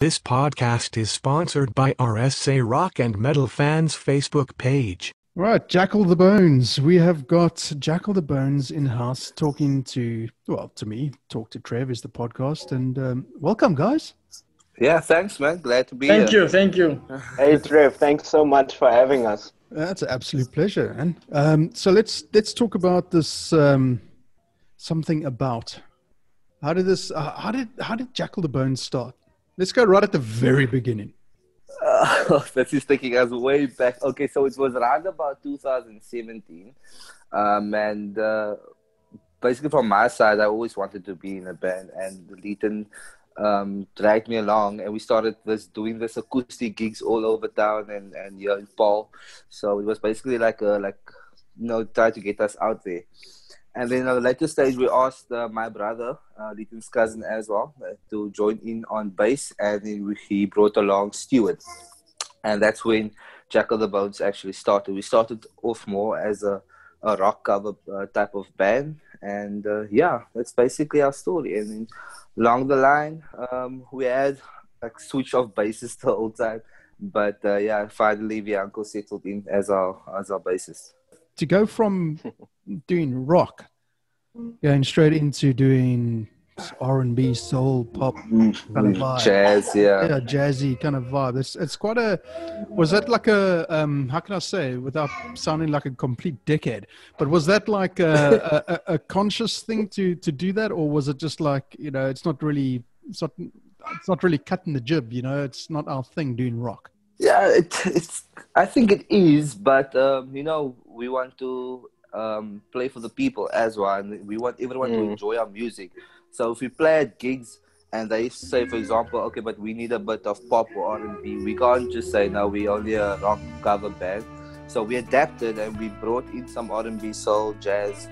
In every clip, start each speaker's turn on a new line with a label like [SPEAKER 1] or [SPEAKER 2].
[SPEAKER 1] This podcast is sponsored by RSA Rock and Metal Fans Facebook page.
[SPEAKER 2] Right, Jackal the Bones. We have got Jackal the Bones in-house talking to me, Talk to Trev is the podcast. And welcome, guys.
[SPEAKER 3] Yeah, thanks, man. Glad to be here.
[SPEAKER 4] Thank you.
[SPEAKER 5] Hey, Trev, thanks so much for having us.
[SPEAKER 2] That's an absolute pleasure, man. So let's talk about this something about. How did Jackal the Bones start? Let's go right at the very beginning.
[SPEAKER 3] That is taking us way back. Okay, so it was around about 2017. And basically from my side, I always wanted to be in a band. And Leighton dragged me along. And we started doing this acoustic gigs all over town and here in Paul. So it was basically try to get us out there. And then at a later stage, we asked my brother, Leighton's cousin as well, to join in on bass. And then he brought along Stuart. And that's when Jackal the Bones actually started. We started off more as a rock cover type of band. And that's basically our story. And then along the line, we had a switch of basses the whole time. But finally, the uncle settled in as our bassist.
[SPEAKER 2] To go from doing rock, going straight into doing R&B, soul, pop kind of vibe.
[SPEAKER 3] Jazz, yeah,
[SPEAKER 2] jazzy kind of vibe. It's quite a. Was that like a how can I say without sounding like a complete dickhead? But was that like a conscious thing to do that, or was it just like it's not really cutting the jib? It's not our thing doing rock.
[SPEAKER 3] Yeah, it's. I think it is, but we want to play for the people as well, and we want everyone to enjoy our music. So if we play at gigs and they say, for example, okay, but we need a bit of pop or R&B, we can't just say, no, we're only a rock cover band. So we adapted and we brought in some R&B, soul, jazz.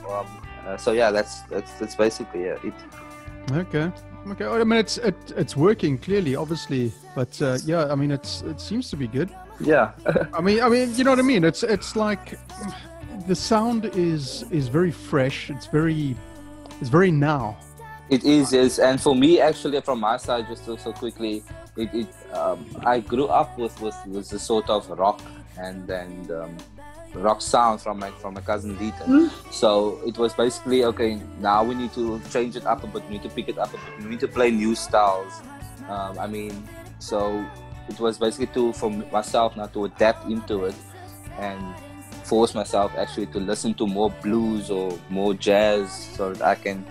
[SPEAKER 3] That's basically it.
[SPEAKER 2] Okay. I mean, it's working clearly, obviously, but it seems to be good.
[SPEAKER 3] Yeah.
[SPEAKER 2] I mean, you know what I mean? It's like the sound is very fresh. It's very now.
[SPEAKER 3] It is, and for me, actually, from my side, just so quickly, I grew up with the sort of rock and rock sound from my cousin Leighton. So it was basically, okay, now we need to change it up a bit, we need to pick it up a bit, we need to play new styles. So it was basically for myself now to adapt into it and force myself actually to listen to more blues or more jazz so that I can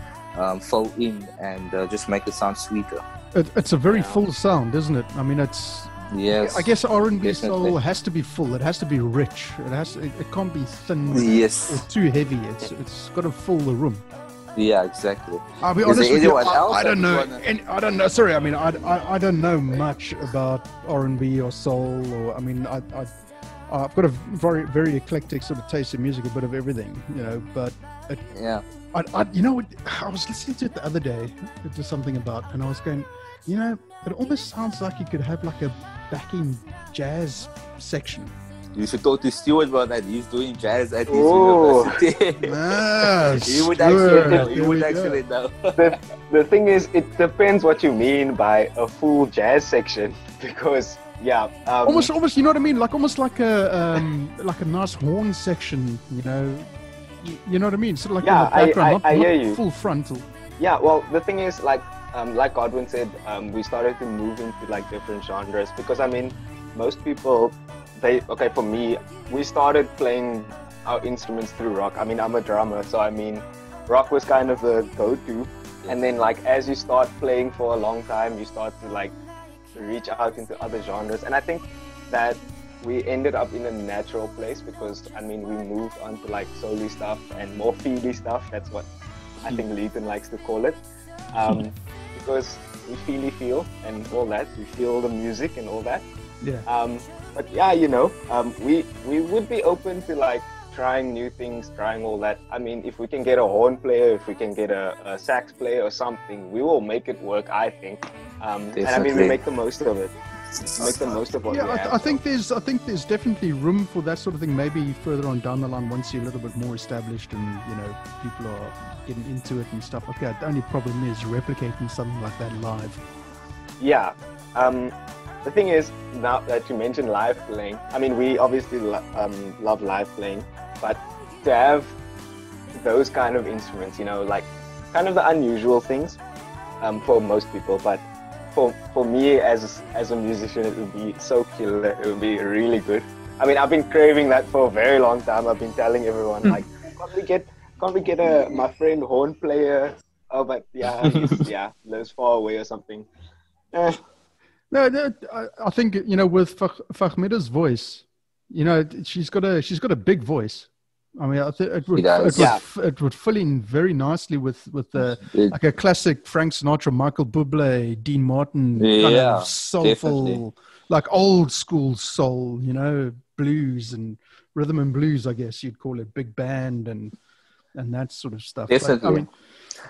[SPEAKER 3] fill in and just make it sound sweeter.
[SPEAKER 2] It's a very full sound, isn't it? I mean,
[SPEAKER 3] yes.
[SPEAKER 2] I guess R&B soul has to be full. It has to be rich. It can't be thin or too heavy. It's got to fill the room.
[SPEAKER 3] Yeah, exactly.
[SPEAKER 2] I'll be honest with you. I don't know. I don't know. Sorry, I mean, I don't know much about R&B or soul. Or I mean, I've got a very, very eclectic sort of taste in music, a bit of everything, But I was listening to it the other day. It was something about, and I was going, it almost sounds like you could have like a backing jazz section.
[SPEAKER 3] You should talk to Stuart about that. He's doing jazz at his university. He would actually know.
[SPEAKER 5] The thing is, it depends what you mean by a full jazz section, because almost,
[SPEAKER 2] you know what I mean? Like almost like a nice horn section, You know what I mean? Sort of like in the background,
[SPEAKER 5] I hear you.
[SPEAKER 2] Full frontal.
[SPEAKER 5] Yeah, well, the thing is, like Godwin said, we started to move into like different genres because, I mean, most people, for me, we started playing our instruments through rock. I mean, I'm a drummer, so I mean, rock was kind of the go-to. And then like, as you start playing for a long time, you start to like reach out into other genres. And I think that we ended up in a natural place because, I mean, we moved on to like soul-y stuff and more feely stuff. That's what I think Leighton likes to call it. Because we feel and all that. We feel the music and all that.
[SPEAKER 2] Yeah.
[SPEAKER 5] But yeah, we would be open to like trying new things, trying all that. I mean, if we can get a horn player, if we can get a sax player or something, we will make it work, I think. And I mean, we make the most of it. Make the most of what we have.
[SPEAKER 2] I think there's definitely room for that sort of thing. Maybe further on down the line, once you're a little bit more established and people are getting into it and stuff like that. The only problem is replicating something like that live.
[SPEAKER 5] Yeah. The thing is, now that you mentioned live playing, I mean, we obviously love live playing, but to have those kind of instruments, you know, like kind of the unusual things for most people, but for me as a musician, it would be so killer. It would be really good. I mean, I've been craving that for a very long time. I've been telling everyone, like, can't we get my friend horn player? Oh, but yeah, he's lives far away or something. Eh,
[SPEAKER 2] No, I think, you know, with Fahmida's voice, you know, she's got a big voice. I mean, I think
[SPEAKER 3] She does.
[SPEAKER 2] it would fill in very nicely with the
[SPEAKER 3] It-
[SPEAKER 2] like a classic Frank Sinatra, Michael Bublé, Dean Martin kind
[SPEAKER 3] yeah,
[SPEAKER 2] of soulful,
[SPEAKER 3] definitely.
[SPEAKER 2] like old school soul, you know, blues and rhythm and blues, I guess you'd call it, big band and that sort of stuff. But
[SPEAKER 3] Definitely.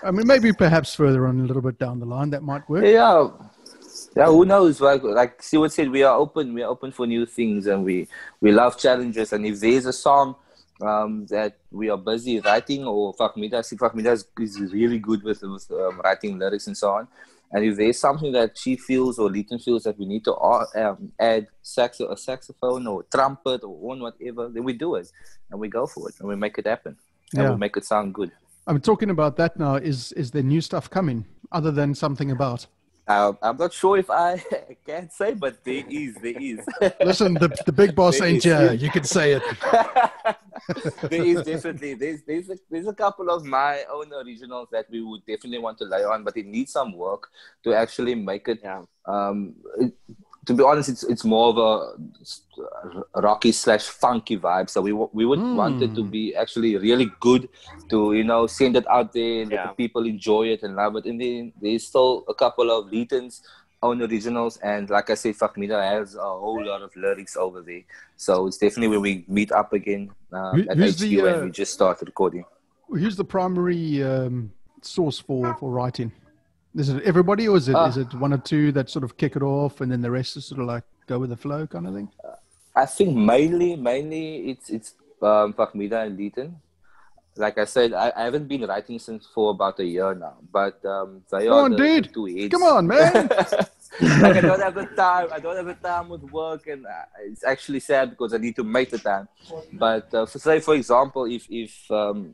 [SPEAKER 2] I mean, maybe perhaps further on a little bit down the line that might work.
[SPEAKER 3] Yeah. Yeah, who knows? Like Stewart said, we are open. We are open for new things, and we love challenges. And if there's a song that we are busy writing, or Fahmida, see, Fahmida is really good with writing lyrics and so on. And if there's something that she feels or Leighton feels that we need to add a saxophone or trumpet or horn, whatever, then we do it, and we go for it, and we make it happen, and
[SPEAKER 2] Yeah.
[SPEAKER 3] we make it sound good.
[SPEAKER 2] I'm talking about that now. Is there new stuff coming other than something about?
[SPEAKER 3] I'm not sure if I can say, but there is.
[SPEAKER 2] Listen, the big boss
[SPEAKER 3] There
[SPEAKER 2] ain't
[SPEAKER 3] is.
[SPEAKER 2] here. You can say it.
[SPEAKER 3] There is definitely there's a couple of my own originals that we would definitely want to lay on, but it needs some work to actually make it.
[SPEAKER 5] Yeah.
[SPEAKER 3] To be honest, it's more of a rocky / funky vibe. So we would want it to be actually really good to, you know, send it out there and let the people enjoy it and love it. And then there's still a couple of Leighton's own originals, and like I said, Fahmida has a whole lot of lyrics over there. So it's definitely when we meet up again at
[SPEAKER 2] Who's
[SPEAKER 3] HQ and we just start recording.
[SPEAKER 2] who's the primary source for writing? Is it everybody, or is it one or two that sort of kick it off, and then the rest is sort of like go with the flow kind of thing?
[SPEAKER 3] I think mainly it's Fahmida and Leighton. Like I said, I haven't been writing for about a year now, but they
[SPEAKER 2] Come
[SPEAKER 3] are
[SPEAKER 2] on,
[SPEAKER 3] the
[SPEAKER 2] dude.
[SPEAKER 3] two heads.
[SPEAKER 2] Come on, man.
[SPEAKER 3] Like I don't have the time. I don't have the time with work, and it's actually sad because I need to make the time. But for example, if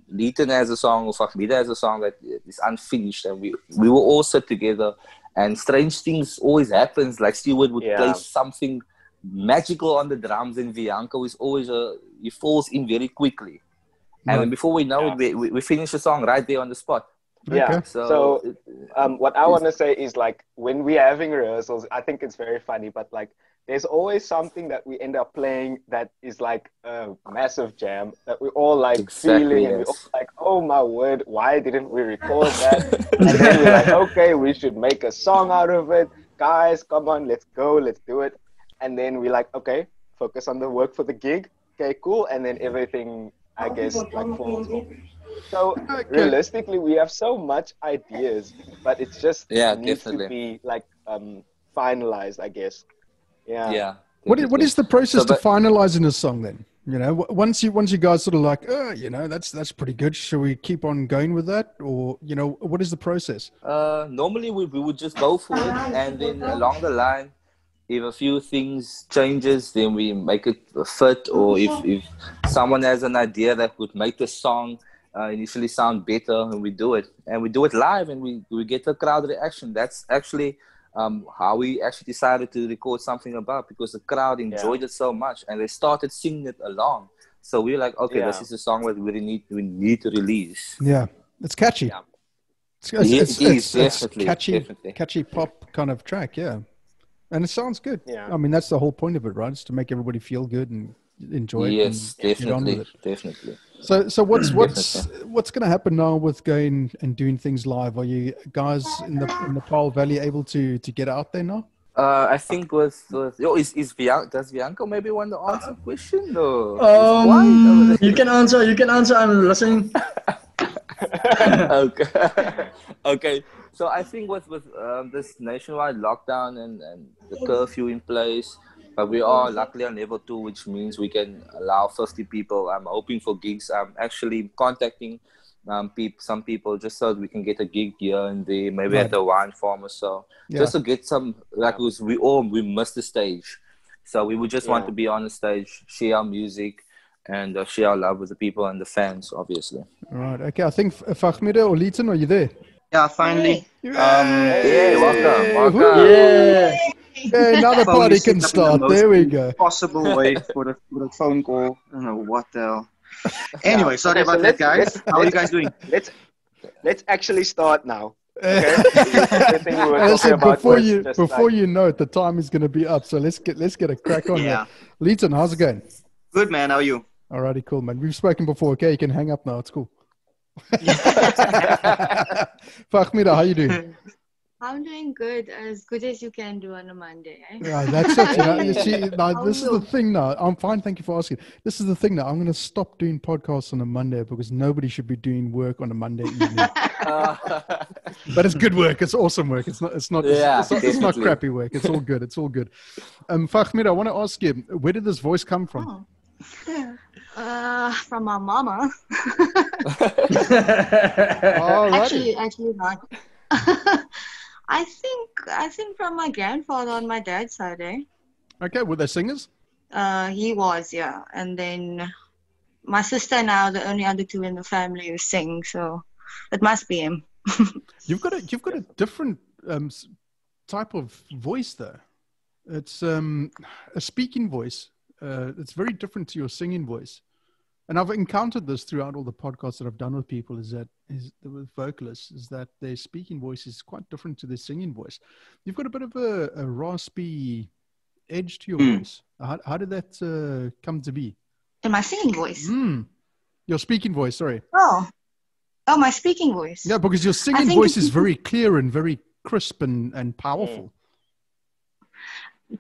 [SPEAKER 3] Leighton has a song or Fahmida has a song that is unfinished, and we will all sit together, and strange things always happens. Like Stewart would play something magical on the drums, and Bianco is always he falls in very quickly. And then before we know it, we finish the song right there on the spot.
[SPEAKER 5] Yeah.
[SPEAKER 2] Okay.
[SPEAKER 5] So what I want to say is, like, when we're having rehearsals, I think it's very funny, but like there's always something that we end up playing that is like a massive jam that we're all like feeling, and we're all like, oh my word, why didn't we record that? And then we're like, okay, we should make a song out of it. Guys, come on, let's go, let's do it. And then we're like, okay, focus on the work for the gig. Okay, cool. And then everything, I guess, like falls off. So realistically, we have so much ideas, but it's just needs to be like finalized, I guess. Yeah.
[SPEAKER 2] What is the process to finalizing a song then? You know, once you guys sort of like, you know, that's pretty good. Should we keep on going with that, or you know, what is the process?
[SPEAKER 3] Normally we would just go for it, and then along the line, if a few things changes, then we make it fit, or if someone has an idea that would make the song initially sound better, and we do it live, and we get a crowd reaction. That's actually how we actually decided to record something about, because the crowd enjoyed it so much, and they started singing it along. So we were like, okay, this is a song that we need to release.
[SPEAKER 2] Yeah, it's catchy.
[SPEAKER 3] Yeah.
[SPEAKER 2] It's catchy pop kind of track. Yeah. And it sounds good. Yeah. I mean, that's the whole point of it, right? It's to make everybody feel good and enjoy it.
[SPEAKER 3] Yes, definitely.
[SPEAKER 2] So what's going to happen now with going and doing things live? Are you guys in the Paarl Valley able to get out there now?
[SPEAKER 3] I think does Bianco maybe want to answer the question? Or
[SPEAKER 4] you can answer. I'm listening.
[SPEAKER 3] Okay. So I think with this nationwide lockdown and the curfew in place, but we are luckily on level 2, which means we can allow 50 people. I'm hoping for gigs. I'm actually contacting some people, just so we can get a gig here and there, maybe at the wine farm or so, just to get some, like, we missed the stage, so we would just want to be on the stage, share our music, and share our love with the people and the fans, obviously.
[SPEAKER 2] All right. Okay. I think Fahmida or Leighton, are you there?
[SPEAKER 4] Yeah, finally.
[SPEAKER 3] Hey, welcome.
[SPEAKER 4] Yeah.
[SPEAKER 2] Okay, now the party can start. There we go.
[SPEAKER 4] Possible way for the phone call. I don't know what the hell. Anyway, sorry about that, guys. How are you guys doing?
[SPEAKER 5] Let's actually start now. Okay. Everything we were talking about
[SPEAKER 2] before you know it, the time is going to be up. So let's get a crack on that. Leighton, how's it going?
[SPEAKER 4] Good, man. How are you?
[SPEAKER 2] Alrighty, cool, man. We've spoken before. Okay, you can hang up now. It's cool. Fahmida, how you doing?
[SPEAKER 6] I'm doing good as you can do on a Monday. Eh?
[SPEAKER 2] Yeah, that's it. You see, now, this is the thing now. I'm fine, thank you for asking. This is the thing now. I'm going to stop doing podcasts on a Monday because nobody should be doing work on a Monday evening. But it's good work. It's awesome work. It's not crappy work. It's all good. It's all good. Fahmida, I want to ask you, where did this voice come from?
[SPEAKER 6] From my mama. Actually not. I think from my grandfather on my dad's side, eh?
[SPEAKER 2] Okay, were they singers?
[SPEAKER 6] He was, yeah. And then my sister now, the only other two in the family who sing, so it must be him.
[SPEAKER 2] You've got a different type of voice though. It's a speaking voice. It's very different to your singing voice. And I've encountered this throughout all the podcasts that I've done with people with vocalists, is that their speaking voice is quite different to their singing voice. You've got a bit of a raspy edge to your voice. How did that come to be?
[SPEAKER 6] In my singing voice?
[SPEAKER 2] Your speaking voice, sorry.
[SPEAKER 6] Oh, my speaking voice.
[SPEAKER 2] Yeah, because your singing voice is very clear and very crisp and powerful.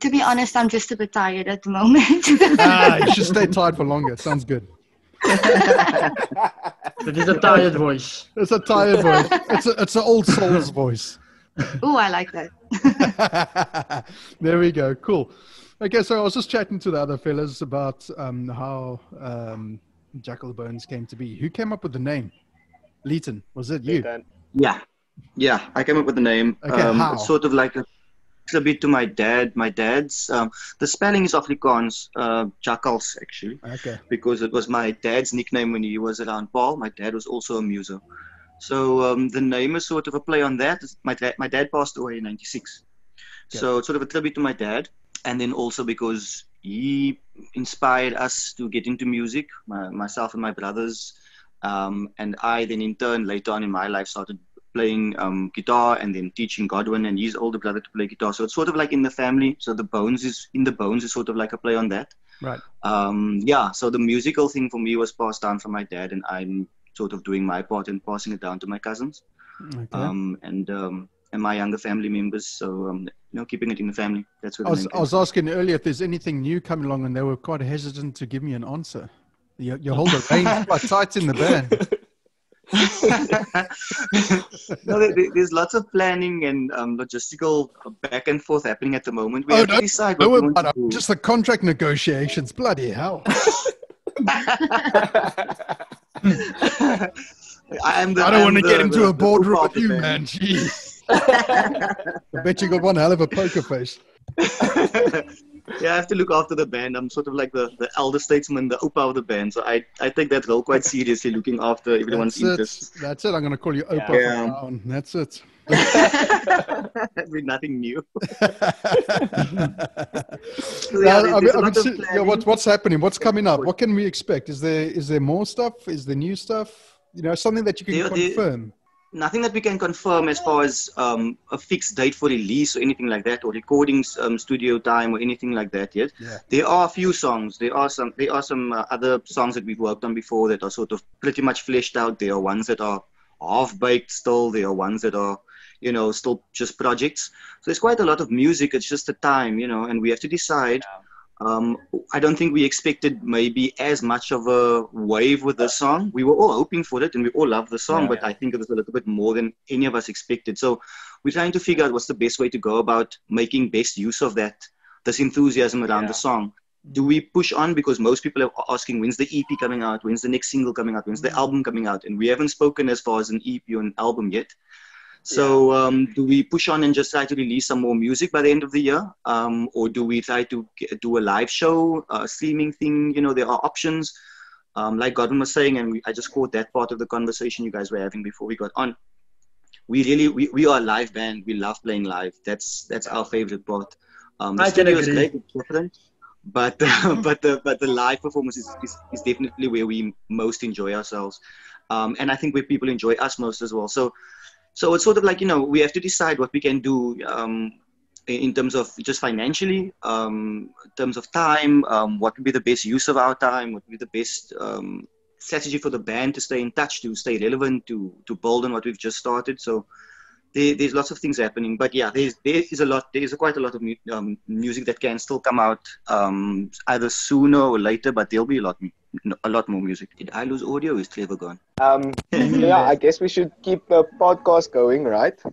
[SPEAKER 6] To be honest, I'm just a bit tired at the moment.
[SPEAKER 2] You should stay tired for longer. Sounds good.
[SPEAKER 4] It is a tired voice.
[SPEAKER 2] It's a tired voice. It's an old soul's voice.
[SPEAKER 6] Oh, I like that.
[SPEAKER 2] There we go. Cool. Okay, so I was just chatting to the other fellas about how JAKKAL the Bones came to be. Who came up with the name? Leighton, was it you?
[SPEAKER 4] Yeah. I came up with the name.
[SPEAKER 2] Okay, how?
[SPEAKER 4] It's sort of like a tribute to my dad. My dad's the spelling is Afrikaans, Jakkals actually.
[SPEAKER 2] Okay.
[SPEAKER 4] Because it was my dad's nickname when he was around Paul. My dad was also a muso. So the name is sort of a play on that. My dad passed away in '96. Okay. So it's sort of a tribute to my dad. And then also because he inspired us to get into music, myself and my brothers. And I then in turn later on in my life started playing guitar and then teaching Godwin and his older brother to play guitar. So it's sort of like in the family. So the bones is sort of like a play on that.
[SPEAKER 2] Right.
[SPEAKER 4] So the musical thing for me was passed down from my dad, and I'm sort of doing my part and passing it down to my cousins. Okay. And my younger family members. So, keeping it in the family. That's what
[SPEAKER 2] I was asking earlier if there's anything new coming along, and they were quite hesitant to give me an answer. You hold the reins quite tight in the band.
[SPEAKER 4] No, there's lots of planning and logistical back and forth happening at the moment. We have to decide what we want to do.
[SPEAKER 2] Just the contract negotiations. Bloody hell. I don't want to get into a boardroom with you, man. Jeez. I bet you got one hell of a poker face.
[SPEAKER 4] Yeah, I have to look after the band. I'm sort of like the elder statesman, the Opa of the band. So I take that role quite seriously, looking after everyone's interests.
[SPEAKER 2] That's it. I'm going to call you Opa from now on. That's it.
[SPEAKER 4] That'd be nothing new.
[SPEAKER 2] What's happening? What's coming up? What can we expect? Is there more stuff? Is there new stuff? Something that you can confirm?
[SPEAKER 4] Nothing that we can confirm as far as a fixed date for release or anything like that, or recordings, studio time or anything like that yet.
[SPEAKER 2] Yeah.
[SPEAKER 4] There are a few songs. There are some other songs that we've worked on before that are sort of pretty much fleshed out. There are ones that are half-baked still. There are ones that are, still just projects. So there's quite a lot of music. It's just the time, and we have to decide. I don't think we expected maybe as much of a wave with the song. We were all hoping for it and we all love the song, but I think it was a little bit more than any of us expected. So we're trying to figure out what's the best way to go about making best use of this enthusiasm around the song. Do we push on because most people are asking when's the EP coming out, when's the next single coming out, when's the album coming out, and we haven't spoken as far as an EP or an album yet. So do we push on and just try to release some more music by the end of the year, or do we try to do a live show, a streaming thing? You know, there are options. Like Godwin was saying, and I just caught that part of the conversation you guys were having before we got on. We are a live band. We love playing live. That's our favorite part. The studio is great, it's different, but the live performance is definitely where we most enjoy ourselves, and I think where people enjoy us most as well. So it's sort of like, you know, we have to decide what we can do in terms of just financially, in terms of time, what would be the best use of our time, what would be the best strategy for the band to stay in touch, to stay relevant, to build on what we've just started. So there's lots of things happening, but yeah, there is quite a lot of music that can still come out either sooner or later, but there'll be a lot more music. Did I lose audio? Is Trevor gone?
[SPEAKER 5] Yeah, I guess we should keep the podcast going, right? So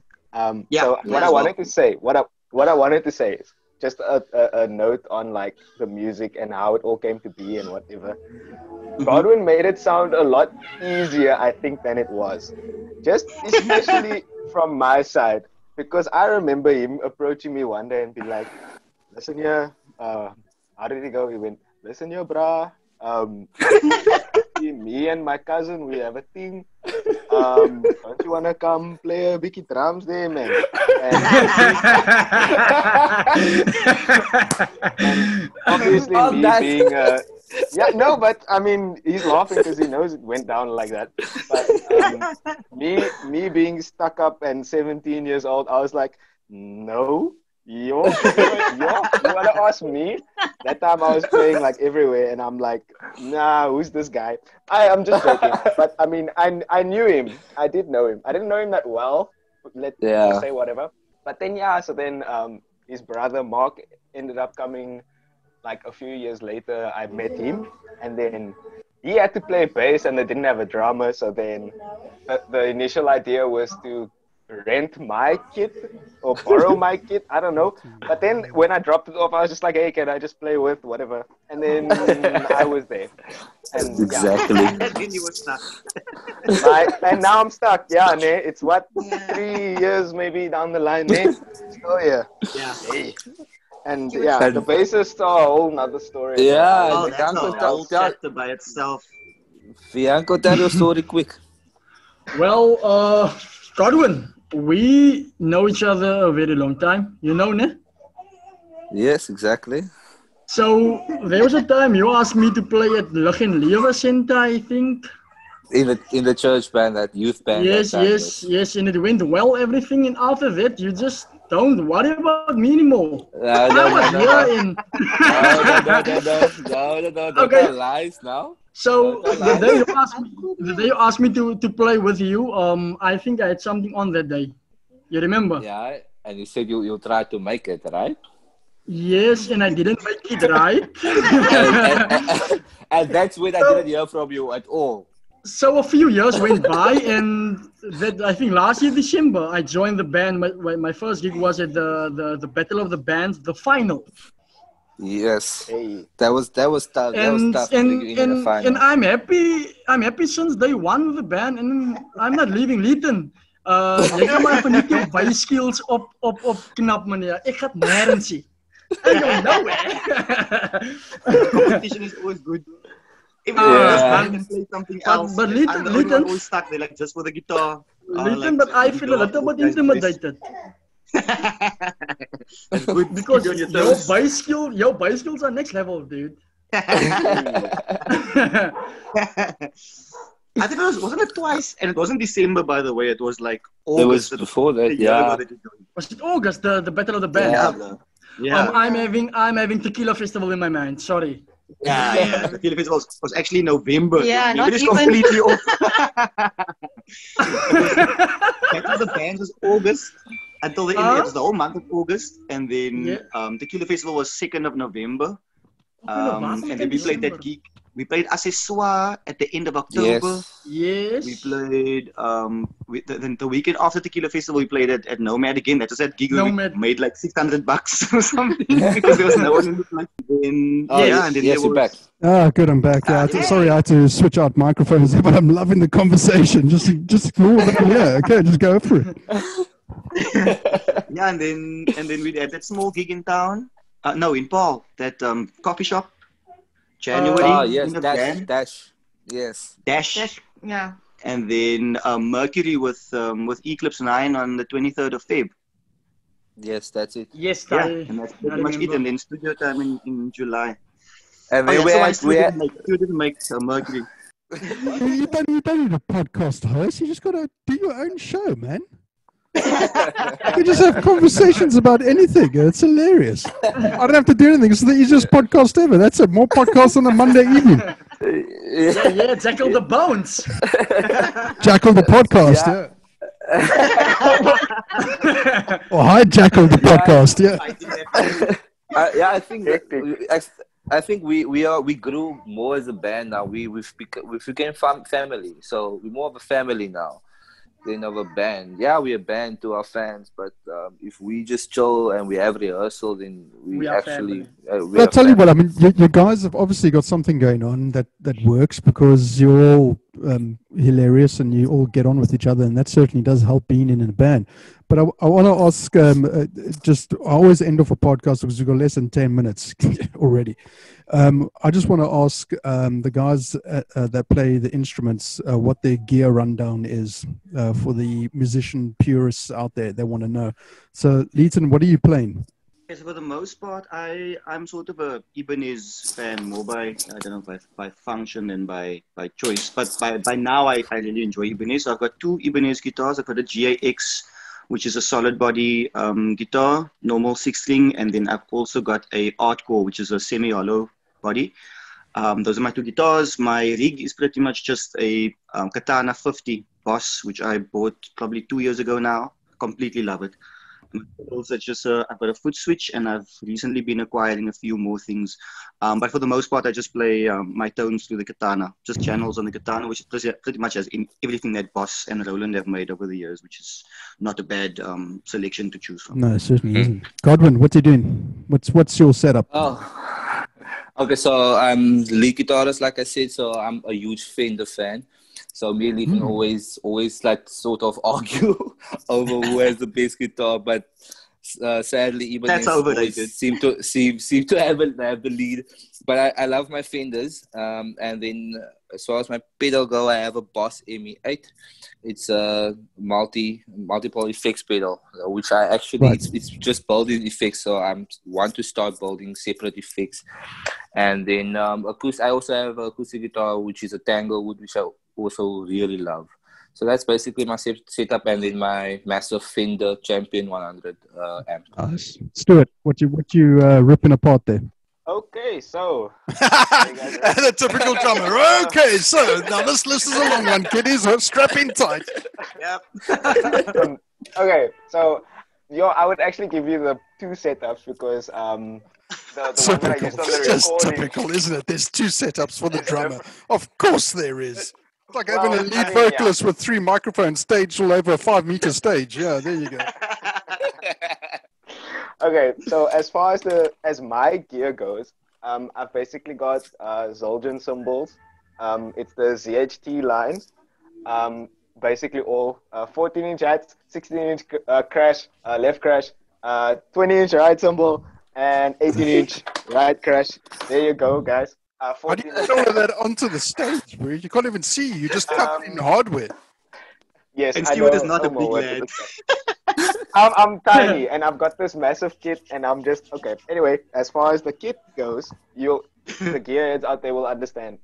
[SPEAKER 5] what I wanted to say is just a note on like the music and how it all came to be and whatever. Godwin made it sound a lot easier, I think, than it was. Just especially from my side, because I remember him approaching me one day and be like, "Listen here, how did he go?" He went, "Listen here, brah. Me and my cousin, we have a thing. Don't you wanna come play a biggie drums there, man?" And obviously me being but I mean, he's laughing because he knows it went down like that. But me being stuck up and 17 years old, I was like, "No, you wanna ask me?" That time I was playing like everywhere, and I'm like, "Nah, who's this guy?" I'm just joking. But I mean, I knew him. I did know him. I didn't know him that well. Let's say whatever. But then his brother Mark ended up coming. Like a few years later, I met him, and then he had to play bass, and they didn't have a drummer. So then the initial idea was to rent my kit or borrow my kit. I don't know. But then when I dropped it off, I was just like, "Hey, can I just play with whatever?" And then I was there. And
[SPEAKER 3] Exactly.
[SPEAKER 4] And then you were stuck.
[SPEAKER 5] And now I'm stuck. Yeah, it's what 3 years maybe down the line. So yeah. Hey. And the bassist are a whole nother story.
[SPEAKER 4] Oh, that's a whole chapter by itself.
[SPEAKER 3] Bianco, tell your story quick.
[SPEAKER 7] Well, Godwin, we know each other a very long time. You know, ne?
[SPEAKER 3] Yes, exactly.
[SPEAKER 7] So there was a time you asked me to play at Leighton Center, I think.
[SPEAKER 3] In the church band, that youth band.
[SPEAKER 7] Yes, and it went well, everything. And after that, you just don't worry about me anymore.
[SPEAKER 3] No. Don't tell lies now.
[SPEAKER 7] So the day you asked me to play with you, I think I had something on that day. You remember?
[SPEAKER 3] Yeah, and you said you'll try to make it, right?
[SPEAKER 7] Yes, and I didn't make it, right?
[SPEAKER 3] and that's when I didn't hear from you at all.
[SPEAKER 7] So a few years went by, and that I think last year December I joined the band. My first gig was at the Battle of the Bands, the final.
[SPEAKER 3] Yes,
[SPEAKER 5] hey.
[SPEAKER 3] that was tough.
[SPEAKER 7] And I'm happy since day one of the band, and I'm not leaving Leighton. Jy kan maar van jou baie skills op knap meneer. Ek gaan nêrens sien. I don't know.
[SPEAKER 4] Competition is always good. Even if can play something else.
[SPEAKER 7] But Leighton
[SPEAKER 4] always stuck there, like just for the guitar.
[SPEAKER 7] Leighton, but I feel a little bit intimidated.
[SPEAKER 4] That's good
[SPEAKER 7] because your bass skills are next level, dude.
[SPEAKER 4] I think wasn't it twice? And it wasn't December, by the way. It was like August.
[SPEAKER 3] It was before that, yeah.
[SPEAKER 7] Was it August? The Battle of the Bands.
[SPEAKER 4] Yeah.
[SPEAKER 7] I'm having Tequila Festival in my mind. Sorry.
[SPEAKER 4] Yeah. The Tequila Festival was actually November.
[SPEAKER 6] Yeah, not
[SPEAKER 4] just
[SPEAKER 6] even.
[SPEAKER 4] Completely off. Battle of the Bands was August until the end. It was the whole month of August, and then Tequila Festival was 2nd of November. And then we played that gig. We played Accessoire at the end of October.
[SPEAKER 3] Yes.
[SPEAKER 7] Yes.
[SPEAKER 4] We played the weekend after Tequila Festival. We played at Nomad again. That was that gig where we
[SPEAKER 7] Nomad.
[SPEAKER 4] made like $600 or something because there was no one in the place. Then, and then
[SPEAKER 3] yes,
[SPEAKER 4] there
[SPEAKER 3] you're back.
[SPEAKER 4] was.
[SPEAKER 2] Ah, good, I'm back. Yeah, sorry, I had to switch out microphones, but I'm loving the conversation. Just ignore them. Yeah, okay, just go for it.
[SPEAKER 4] Yeah, and then we had that small gig in town. No, in Paul, that coffee shop. January.
[SPEAKER 3] Yes,
[SPEAKER 4] in a
[SPEAKER 3] Dash.
[SPEAKER 4] band.
[SPEAKER 3] Dash. Yes.
[SPEAKER 4] Dash.
[SPEAKER 6] Yeah.
[SPEAKER 4] And then Mercury with Eclipse 9 on the 23rd of Feb.
[SPEAKER 3] Yes, that's it.
[SPEAKER 7] Yes,
[SPEAKER 4] Yeah,
[SPEAKER 7] I
[SPEAKER 4] and that's pretty much it.
[SPEAKER 7] remember.
[SPEAKER 4] And then studio time in July.
[SPEAKER 3] And
[SPEAKER 4] Oh,
[SPEAKER 3] then
[SPEAKER 4] yeah,
[SPEAKER 3] we had
[SPEAKER 4] you didn't make Mercury.
[SPEAKER 2] You don't need a podcast host. You just got to do your own show, man. You just have conversations about anything. It's hilarious. I don't have to do anything. It's the easiest podcast ever. That's it. More podcasts on a Monday evening.
[SPEAKER 7] Yeah, Jackal the Bones.
[SPEAKER 2] Jackal the podcast, yeah. Or hi, Jackal the podcast, yeah.
[SPEAKER 3] I think we grew more as a band now. We became family, so we're more of a family now than of a band. Yeah, we're a band to our fans, but if we just chill and we have rehearsal, then we actually.
[SPEAKER 2] I'll tell you what. I mean, you guys have obviously got something going on that works because you're all hilarious and you all get on with each other, and that certainly does help being in a band. But I want to ask, I always end off a podcast because we've got less than 10 minutes already. I just want to ask the guys that play the instruments what their gear rundown is for the musician purists out there. They want to know. So, Leighton, what are you playing?
[SPEAKER 4] Yes, for the most part, I'm sort of a Ibanez fan, more by function than by choice. But by now, I really enjoy Ibanez. So I've got two Ibanez guitars. I've got a GAX, which is a solid body guitar, normal 6-string, and then I've also got a Artcore, which is a semi-hollow body. Those are my two guitars. My rig is pretty much just a Katana 50 Boss, which I bought probably 2 years ago now. Completely love it. Also, just I've got a foot switch, and I've recently been acquiring a few more things. But for the most part, I just play my tones through the Katana, just channels on the Katana, which pretty much has in everything that Boss and Roland have made over the years, which is not a bad selection to choose from.
[SPEAKER 2] No, it certainly isn't. Godwin, what are you doing? What's your setup?
[SPEAKER 3] Oh, okay. So I'm lead guitarist, like I said. So I'm a huge Fender fan. So me and Leighton always like sort of argue over who has the best guitar, but sadly, Ibanez always seem to have the lead. But I love my Fenders. And then as far as my pedal go, I have a Boss ME8. It's a multiple effects pedal, which I actually it's just building effects. So I want to start building separate effects. And then I also have an acoustic guitar, which is a Tanglewood, which I also really love. So that's basically my setup, and then my massive Fender Champion 100 amp.
[SPEAKER 2] Nice. Stuart, what you ripping apart there?
[SPEAKER 5] Okay, so
[SPEAKER 2] the typical drummer. Okay, so now this list is a long one, kiddies. Strap in tight.
[SPEAKER 4] Yep.
[SPEAKER 5] Okay, so I would actually give you the two setups because the one that I used on the
[SPEAKER 2] Just
[SPEAKER 5] recording.
[SPEAKER 2] typical, isn't it? There's two setups for the drummer. Of course there is. It's like having a lead vocalist with 3 microphones staged all over a 5-meter stage. Yeah, there you go.
[SPEAKER 5] Okay, so as far as my gear goes, I've basically got Zildjian cymbals. It's the ZHT line. Basically all 14-inch hats, 16-inch crash, left crash, 20-inch right cymbal, and 18-inch right crash. There you go, guys.
[SPEAKER 2] How do you get all of that onto the stage, bro? You can't even see. You just covered in hardware.
[SPEAKER 5] Yes,
[SPEAKER 4] and Stuart is not a big lad.
[SPEAKER 5] I'm tiny, and I've got this massive kit, and I'm just okay. Anyway, as far as the kit goes, the gearheads out there will understand.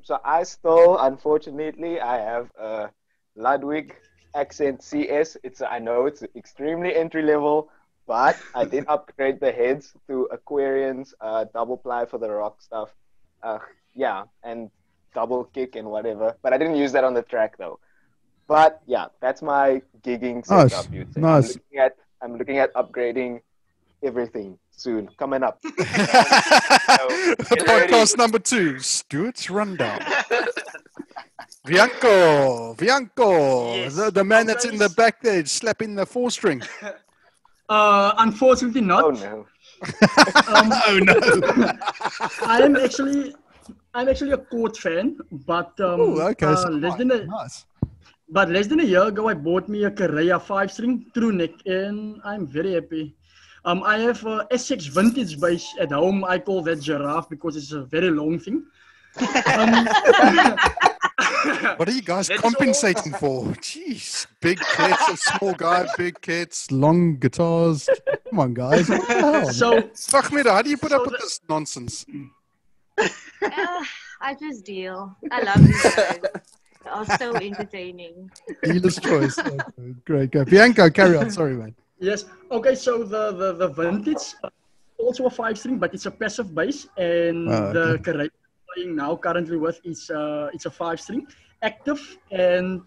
[SPEAKER 5] So I still, unfortunately, I have a Ludwig Accent CS. I know it's extremely entry level, but I did upgrade the heads to Aquarians, double ply for the rock stuff. And double kick and whatever. But I didn't use that on the track though. But yeah, that's my gigging setup.
[SPEAKER 2] Nice.
[SPEAKER 5] I'm looking at upgrading everything soon coming up.
[SPEAKER 2] Podcast number 2, Stuart's Rundown. Bianco,
[SPEAKER 7] Yes.
[SPEAKER 2] the man that's in the back there slapping the 4-string.
[SPEAKER 7] Unfortunately not.
[SPEAKER 5] Oh no.
[SPEAKER 2] Oh no!
[SPEAKER 7] I'm actually a court fan, but
[SPEAKER 2] okay, so
[SPEAKER 7] less than a year ago, I bought me a Carrera 5-string true neck, and I'm very happy. I have a SX vintage bass at home. I call that Giraffe because it's a very long thing.
[SPEAKER 2] What are you guys compensating for? Jeez, big kits, a small guy, big kits, long guitars. Come on, guys. What the hell?
[SPEAKER 7] So,
[SPEAKER 2] Fahmida, how do you put up with this nonsense?
[SPEAKER 6] I just deal. I love these guys. They are so entertaining.
[SPEAKER 2] Dealer's choice. Okay, great, go. Bianco, carry on. Sorry, man.
[SPEAKER 7] yes. Okay, so the vintage, also a 5-string, but it's a passive bass, and the Carrera I'm playing now currently with it's a 5-string, active, and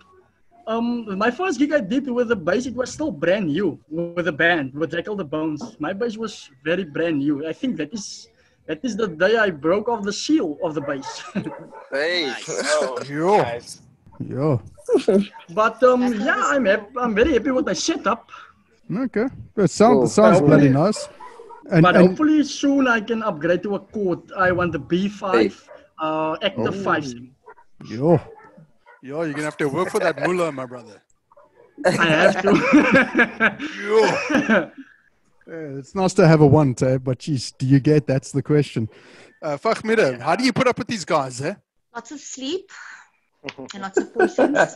[SPEAKER 7] my first gig I did with the bass, it was still brand new with the band, with JAKKAL the Bones. My bass was very brand new. I think that is the day I broke off the seal of the bass.
[SPEAKER 3] Hey.
[SPEAKER 2] Yo.
[SPEAKER 5] Nice.
[SPEAKER 2] Yo.
[SPEAKER 7] But yeah, I'm very happy with my setup.
[SPEAKER 2] Okay. That sounds bloody nice.
[SPEAKER 7] But hopefully soon I can upgrade to a chord. I want the B5 active 5-string.
[SPEAKER 2] Yo, you're gonna have to work for that mullah, my brother.
[SPEAKER 7] I have to.
[SPEAKER 2] Yo. It's nice to have a one, but geez, do you get? That's the question. Fahmida, how do you put up with these guys, eh?
[SPEAKER 6] Lots of sleep and lots of push-ups.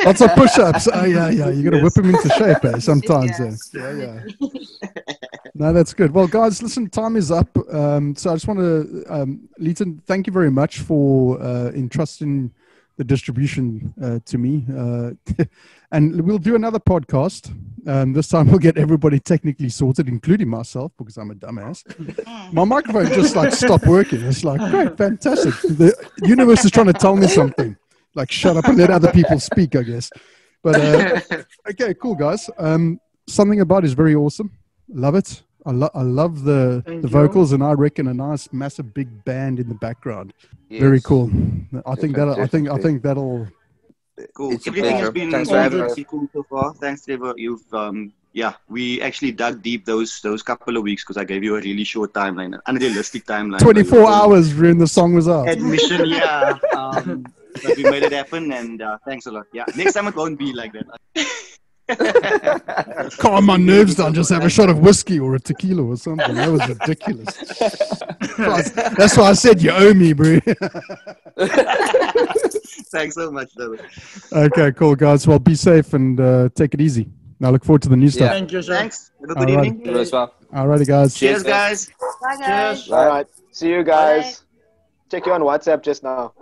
[SPEAKER 2] Lots of push-ups. Oh, yeah. You got to whip them into shape, eh? Sometimes, yeah. No, that's good. Well, guys, listen, time is up. So I just want to, Leighton, thank you very much for entrusting the distribution to me. And we'll do another podcast. This time we'll get everybody technically sorted, including myself, because I'm a dumbass. My microphone just stopped working. It's like, great, fantastic. The universe is trying to tell me something. Like, shut up and let other people speak, I guess. But okay, cool, guys. Something About is very awesome. Love it. I love the vocals, and I reckon a nice, massive, big band in the background. Yes. Very cool. I think that'll.
[SPEAKER 4] Cool. Everything has been really cool so far. Thanks, Trevor. You've we actually dug deep those couple of weeks because I gave you a really short timeline, an unrealistic timeline.
[SPEAKER 2] 24 hours when the song was out.
[SPEAKER 4] Admission, yeah. But we made it happen, and thanks a lot. Yeah, next time it won't be like that.
[SPEAKER 2] Calm my nerves down. Just have a shot of whiskey or a tequila or something. That was ridiculous. That's why I said you owe me, bro.
[SPEAKER 4] Thanks so much, David.
[SPEAKER 2] Okay, cool, guys. Well, be safe and take it easy. I look forward to the new stuff.
[SPEAKER 7] Thank you, sir.
[SPEAKER 4] Thanks. Have a good evening.
[SPEAKER 3] You as well.
[SPEAKER 2] Alrighty, guys.
[SPEAKER 4] Cheers, guys.
[SPEAKER 6] Bye, guys.
[SPEAKER 5] All right. See you guys. Check you on WhatsApp just now.